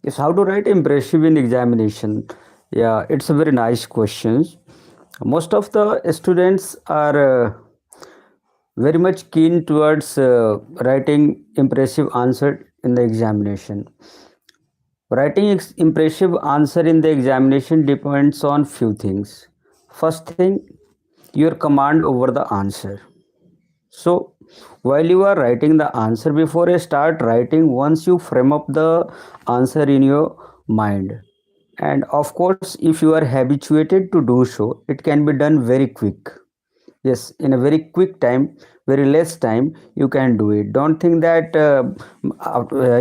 Is how to write impressive in examination. Yeah, it's a very nice question. Most of the students are very much keen towards writing impressive answer in the examination. Writing impressive answer in the examination depends on few things. First thing, your command over the answer. So while you are writing the answer, before you start writing, once you frame up the answer in your mind, and of course, if you are habituated to do so, it can be done very quick. Yes, in a very quick time, very less time, you can do it. Don't think that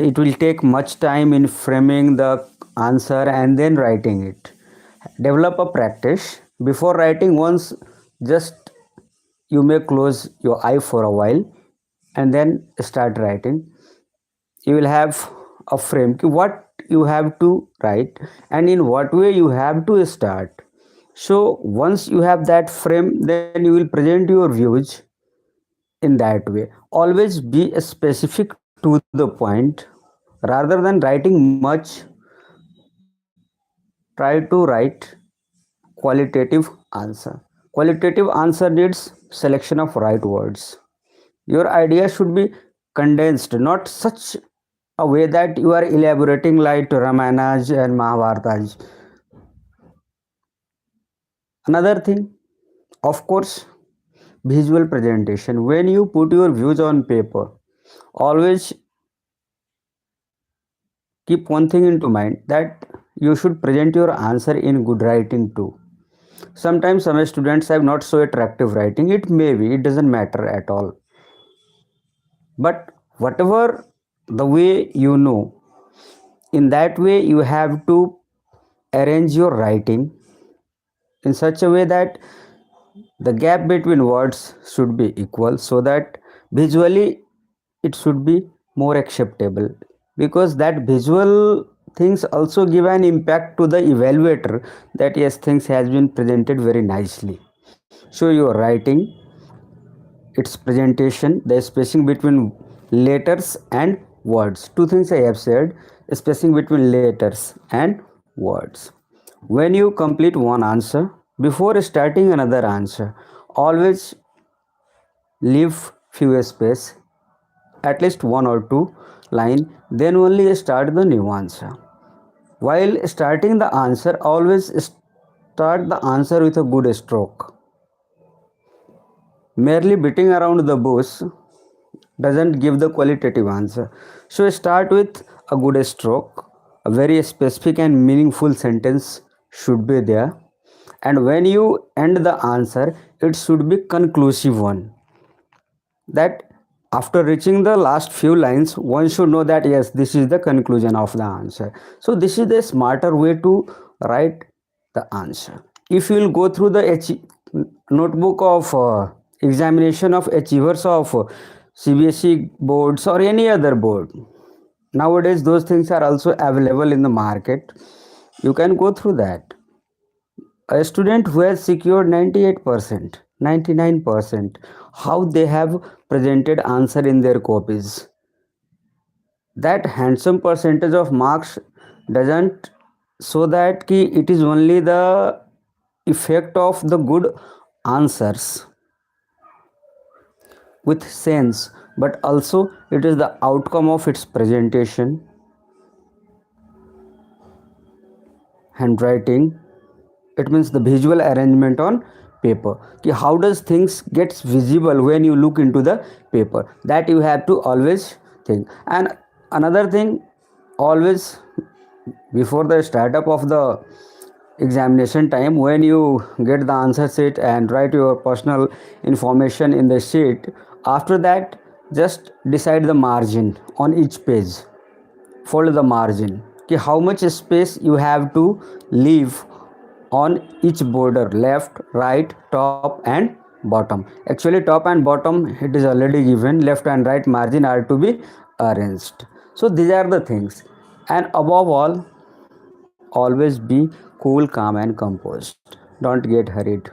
it will take much time in framing the answer and then writing it. Develop a practice before writing once. Just you may close your eye for a while and then start writing. You will have a frame what you have to write and in what way you have to start. So once you have that frame, then you will present your views in that way. Always be specific to the point. Rather than writing much, try to write qualitative answer. Qualitative answer needs selection of right words. Your idea should be condensed, not such a way that you are elaborating like Ramayanaj and Mahabharataj. Another thing, of course, visual presentation. When you put your views on paper, always keep one thing into mind that you should present your answer in good writing too. Sometimes some students have not so attractive writing. It may be, it doesn't matter at all. But whatever the way you know, in that way you have to arrange your writing in such a way that the gap between words should be equal so that visually it should be more acceptable, because that visual things also give an impact to the evaluator that yes, things has been presented very nicely. So your writing, its presentation, the spacing between letters and words, two things I have said: spacing between letters and words. When you complete one answer, before starting another answer, always leave few space, at least one or two line, then only start the new answer. While starting the answer, always start the answer with a good stroke. Merely beating around the bush doesn't give the qualitative answer. So start with a good stroke. A very specific and meaningful sentence should be there. And when you end the answer, it should be conclusive one. That after reaching the last few lines, one should know that yes, this is the conclusion of the answer. So this is the smarter way to write the answer. If you will go through the notebook of examination of achievers of CBSE boards or any other board, nowadays those things are also available in the market. You can go through that. A student who has secured 98%, 99%, how they have presented answer in their copies. That handsome percentage of marks doesn't show that it is only the effect of the good answers with sense, but also it is the outcome of its presentation, handwriting. It means the visual arrangement on paper. How does things gets visible when you look into the paper, that you have to always think. And another thing, always before the startup of the examination time, when you get the answer sheet and write your personal information in the sheet, after that just decide the margin on each page. Fold the margin, how much space you have to leave on each border, left, right, top and bottom. Actually top and bottom it is already given, left and right margin are to be arranged. So these are the things. And above all, always be cool, calm and composed. Don't get hurried.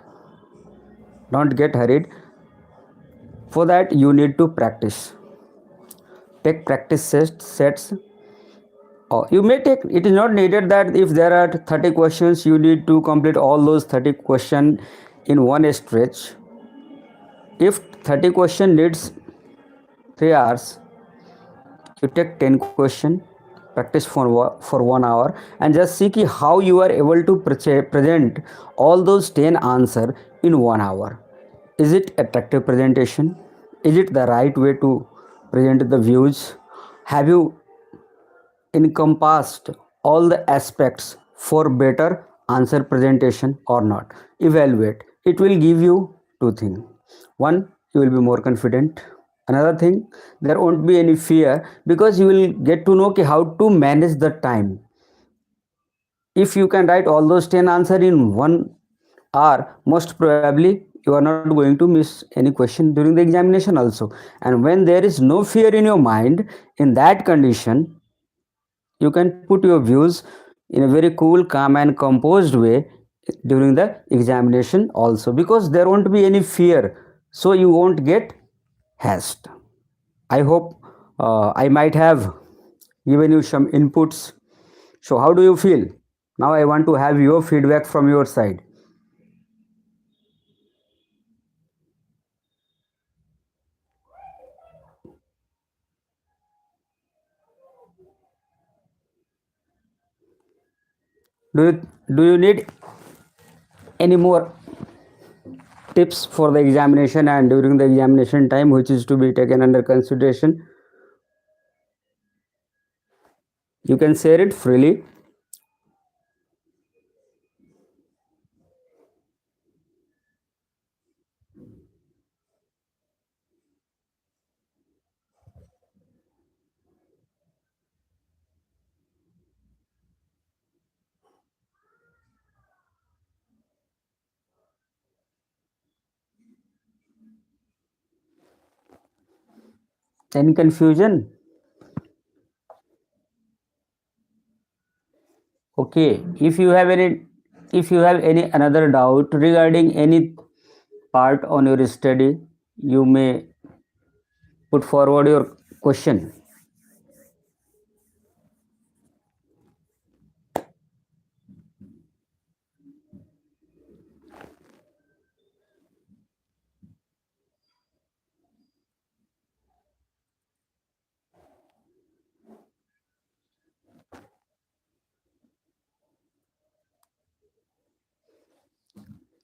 Don't get hurried. For that you need to practice. Take practice sets You may take, it is not needed that if there are 30 questions you need to complete all those 30 question in one stretch. If 30 question needs 3 hours, you take 10 question, practice for 1 hour, and just see ki how you are able to present all those 10 answer in 1 hour. Is it attractive presentation? Is it the right way to present the views? Have you encompassed all the aspects for better answer presentation or not? Evaluate. It will give you two things. One, you will be more confident. Another thing, there won't be any fear, because you will get to know how to manage the time. If you can write all those 10 answer in 1 hour, most probably you are not going to miss any question during the examination also. And when there is no fear in your mind, in that condition you can put your views in a very cool, calm and composed way during the examination also, because there won't be any fear, so you won't get hashed. I hope I might have given you some inputs. So how do you feel? Now I want to have your feedback from your side. Do you need any more tips for the examination and during the examination time which is to be taken under consideration? You can share it freely. Any confusion? Okay, if you have any another doubt regarding any part on your study, you may put forward your question.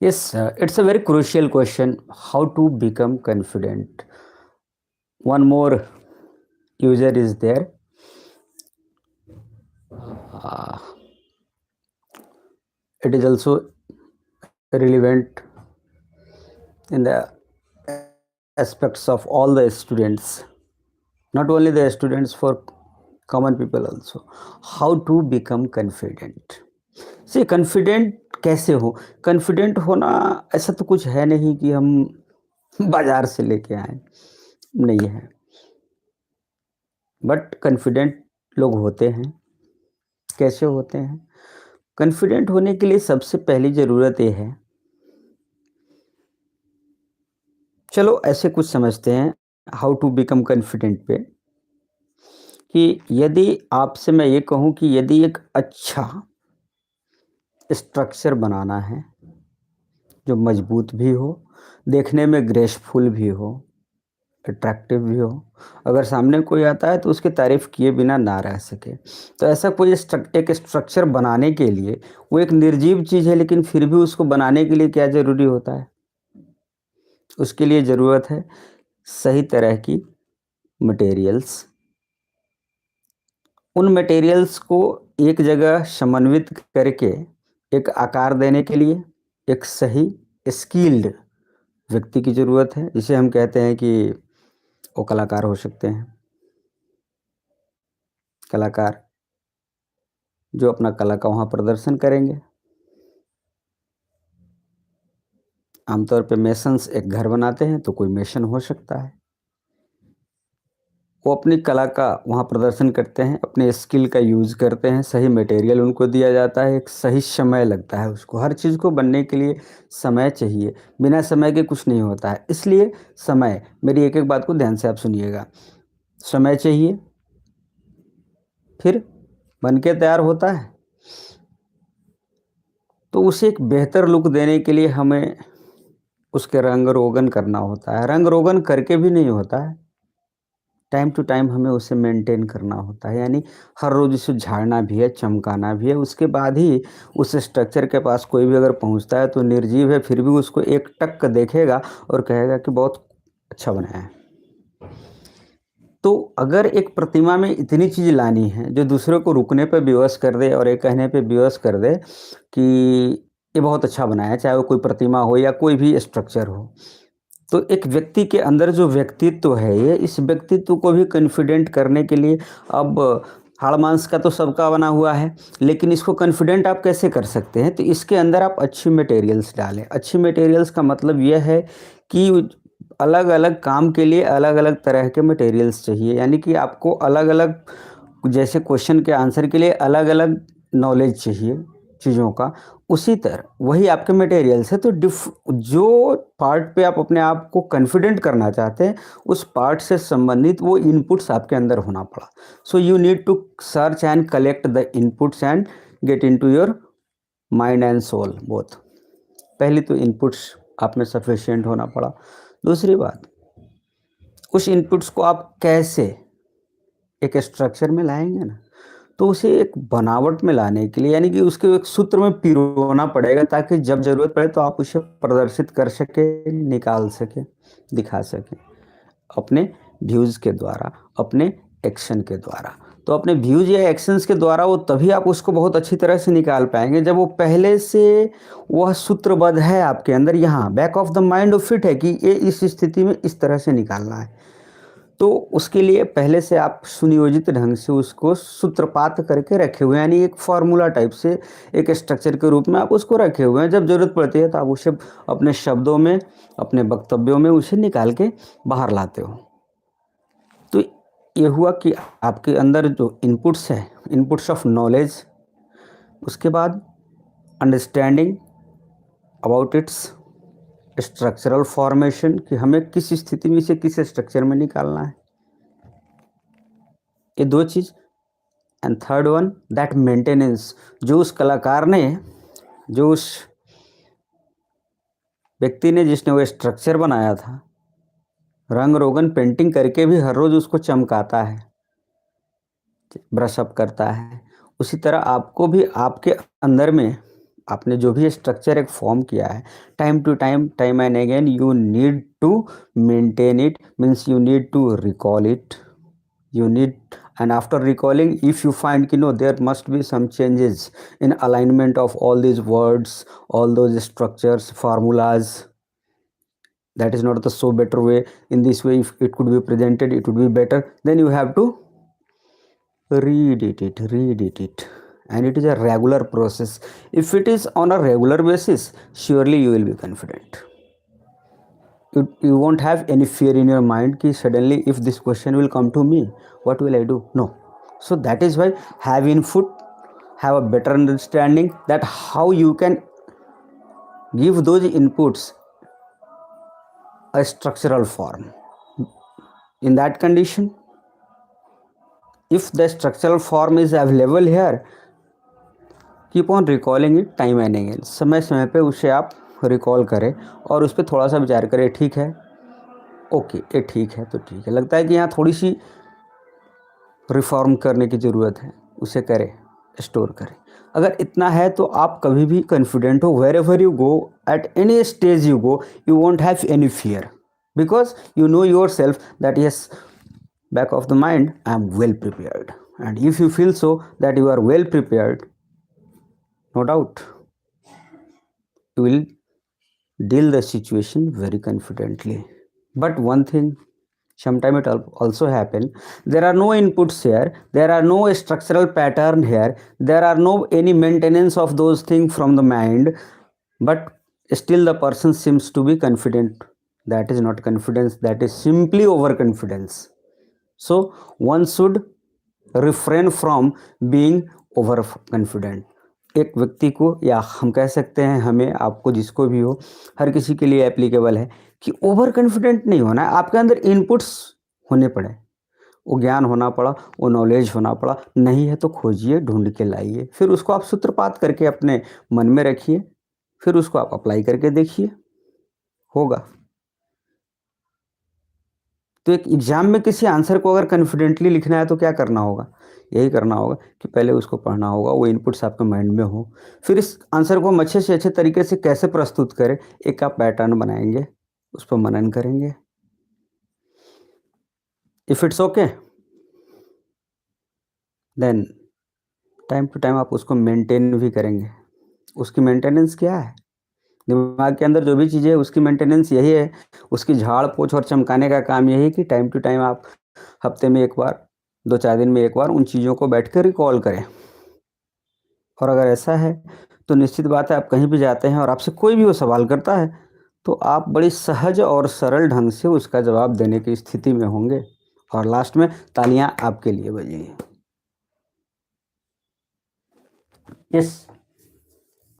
Yes, it's a very crucial question, how to become confident. One more user is there. It is also relevant in the aspects of all the students, not only the students, for common people also. How to become confident? See, confident कैसे हो? Confident होना ऐसा तो कुछ है नहीं कि हम बाजार से लेके आए, नहीं है। बट कॉन्फिडेंट लोग होते हैं। कैसे होते हैं? कॉन्फिडेंट होने के लिए सबसे पहली ज़रूरत ये है, चलो ऐसे कुछ समझते हैं हाउ टू बिकम कॉन्फिडेंट पे, कि यदि आपसे मैं ये कहूँ कि यदि एक अच्छा स्ट्रक्चर बनाना है जो मजबूत भी हो, देखने में ग्रेसफुल भी हो, अट्रैक्टिव भी हो, अगर सामने कोई आता है तो उसकी तारीफ़ किए बिना ना रह सके, तो ऐसा कोई एक स्ट्रक्चर बनाने के लिए, वो एक निर्जीव चीज़ है लेकिन फिर भी उसको बनाने के लिए क्या ज़रूरी होता है? उसके लिए ज़रूरत है सही तरह की मटेरियल्स। उन मटेरियल्स को एक जगह समन्वित करके एक आकार देने के लिए एक सही स्किल्ड व्यक्ति की ज़रूरत है, जिसे हम कहते हैं कि वो कलाकार हो सकते हैं। कलाकार जो अपना कला का वहाँ प्रदर्शन करेंगे। आमतौर पे मेसन्स एक घर बनाते हैं तो कोई मेसन हो सकता है, वो अपनी कला का वहाँ प्रदर्शन करते हैं, अपने स्किल का यूज़ करते हैं, सही मटेरियल उनको दिया जाता है, एक सही समय लगता है उसको। हर चीज़ को बनने के लिए समय चाहिए, बिना समय के कुछ नहीं होता है। इसलिए समय, मेरी एक-एक बात को ध्यान से आप सुनिएगा। समय चाहिए, फिर बन के तैयार होता है। तो उसे एक बेहतर लुक देने के लिए हमें उसके रंग रोगन करना होता है। रंग रोगन करके भी नहीं होता है, टाइम टू टाइम हमें उसे मेंटेन करना होता है, यानी हर रोज़ उसे झाड़ना भी है, चमकाना भी है। उसके बाद ही उस स्ट्रक्चर के पास कोई भी अगर पहुंचता है तो निर्जीव है फिर भी उसको एक टक देखेगा और कहेगा कि बहुत अच्छा बनाया है। तो अगर एक प्रतिमा में इतनी चीज़ लानी है जो दूसरे को रुकने पे विवश कर दे और ये कहने पे विवश कर दे कि ये बहुत अच्छा बनाया है, चाहे वो कोई प्रतिमा हो या कोई भी स्ट्रक्चर हो, तो एक व्यक्ति के अंदर जो व्यक्तित्व है ये, इस व्यक्तित्व को भी कॉन्फिडेंट करने के लिए अब हाड़ मांस का तो सबका बना हुआ है, लेकिन इसको कॉन्फिडेंट आप कैसे कर सकते हैं? तो इसके अंदर आप अच्छी मटेरियल्स डालें। अच्छी मटेरियल्स का मतलब यह है कि अलग अलग काम के लिए अलग अलग तरह के मटेरियल्स चाहिए, यानी कि आपको अलग अलग, जैसे क्वेश्चन के आंसर के लिए अलग अलग नॉलेज चाहिए चीज़ों का, उसी तरह वही आपके मटेरियल्स है। तो जो पार्ट पे आप अपने आप को कॉन्फिडेंट करना चाहते हैं उस पार्ट से संबंधित वो इनपुट्स आपके अंदर होना पड़ा। So you need to search and collect the inputs and get into your mind and soul both. पहली तो इनपुट्स आप में सफिशिएंट होना पड़ा। दूसरी बात, उस इनपुट्स को आप कैसे एक स्ट्रक्चर में लाएंगे ना, तो उसे एक बनावट में लाने के लिए, यानी कि उसके एक सूत्र में पिरोना पड़ेगा ताकि जब ज़रूरत पड़े तो आप उसे प्रदर्शित कर सके, निकाल सके, दिखा सके अपने व्यूज़ के द्वारा, अपने एक्शन के द्वारा। तो अपने व्यूज़ या एक्शंस के द्वारा वो तभी आप उसको बहुत अच्छी तरह से निकाल पाएंगे जब वो पहले से वह सूत्रबद्ध है आपके अंदर, यहाँ back of the mind fit है कि ये इस स्थिति में इस तरह से निकालना है। तो उसके लिए पहले से आप सुनियोजित ढंग से उसको सूत्रपात करके रखे हुए हैं, यानी एक फार्मूला टाइप से एक स्ट्रक्चर के रूप में आप उसको रखे हुए हैं। जब ज़रूरत पड़ती है तो आप उसे अपने शब्दों में, अपने वक्तव्यों में उसे निकाल के बाहर लाते हो। तो ये हुआ कि आपके अंदर जो इनपुट्स है, इनपुट्स ऑफ नॉलेज, उसके बाद understanding about it's structural formation, कि हमें किस स्थिति में से किस स्ट्रक्चर में निकालना है, ये दो चीज़। And third one, that maintenance, जो उस कलाकार ने, जो उस व्यक्ति ने जिसने वो स्ट्रक्चर बनाया था, रंग रोगन पेंटिंग करके भी हर रोज़ उसको चमकाता है, ब्रश अप करता है, उसी तरह आपको भी आपके अंदर में आपने जो भी स्ट्रक्चर एक फॉर्म किया है, time to time, time and again you need to maintain it, means you need to recall it, you need, and after recalling, if you find there must be some changes in alignment of all these words, all those structures, formulas, that is not the so better way, in this way if it could be presented it would be better, then you have to read it, and it is a regular process. If it is on a regular basis, surely you will be confident. You won't have any fear in your mind ki suddenly if this question will come to me, what will I do? No. So that is why have input, have a better understanding that how you can give those inputs a structural form. In that condition, if the structural form is available here, keep on recalling it time and again. समय समय पे उसे आप recall करें और उस पर थोड़ा सा विचार करें, ठीक है, ओके, ये ठीक है, तो ठीक है, लगता है कि यहाँ थोड़ी सी रिफॉर्म करने की ज़रूरत है, उसे करें, स्टोर करें। अगर इतना है तो आप कभी भी कॉन्फिडेंट हो, wherever you go, at any stage you go, you won't have any fear, because you know yourself that yes, back of the mind, I am well prepared. And if you feel so that you are well prepared, no doubt you will deal the situation very confidently. But one thing, sometime it also happen, there are no inputs here, there are no structural pattern here, there are no any maintenance of those things from the mind, but still the person seems to be confident. That is not confidence, that is simply overconfidence. So one should refrain from being overconfident. एक व्यक्ति को, या हम कह सकते हैं हमें, आपको, जिसको भी हो, हर किसी के लिए एप्लीकेबल है कि ओवर कॉन्फिडेंट नहीं होना है। आपके अंदर इनपुट्स होने पड़े, वो ज्ञान होना पड़ा, वो नॉलेज होना पड़ा। नहीं है तो खोजिए, ढूंढ के लाइए, फिर उसको आप सूत्रपात करके अपने मन में रखिए, फिर उसको आप अप्लाई करके देखिए, होगा। तो एक एग्जाम में किसी आंसर को अगर कॉन्फिडेंटली लिखना है तो क्या करना होगा? यही करना होगा कि पहले उसको पढ़ना होगा, वो इनपुट्स आपके माइंड में हो, फिर इस आंसर को हम अच्छे से अच्छे तरीके से कैसे प्रस्तुत करें, एक आप पैटर्न बनाएंगे, उस पर मनन करेंगे। If it's okay, then time to time आप उसको मेंटेन भी करेंगे। उसकी मेंटेनेंस क्या है? दिमाग के अंदर जो भी चीज़ें है उसकी मेंटेनेंस यही है, उसकी झाड़ पोछ और चमकाने का काम यही है कि टाइम टू टाइम आप हफ्ते में एक बार, 2-4 दिन में एक बार उन चीज़ों को बैठ कर रिकॉल करें। और अगर ऐसा है तो निश्चित बात है, आप कहीं भी जाते हैं और आपसे कोई भी वो सवाल करता है तो आप बड़ी सहज और सरल ढंग से उसका जवाब देने की स्थिति में होंगे, और लास्ट में तालियां आपके लिए बजेंगी। यस।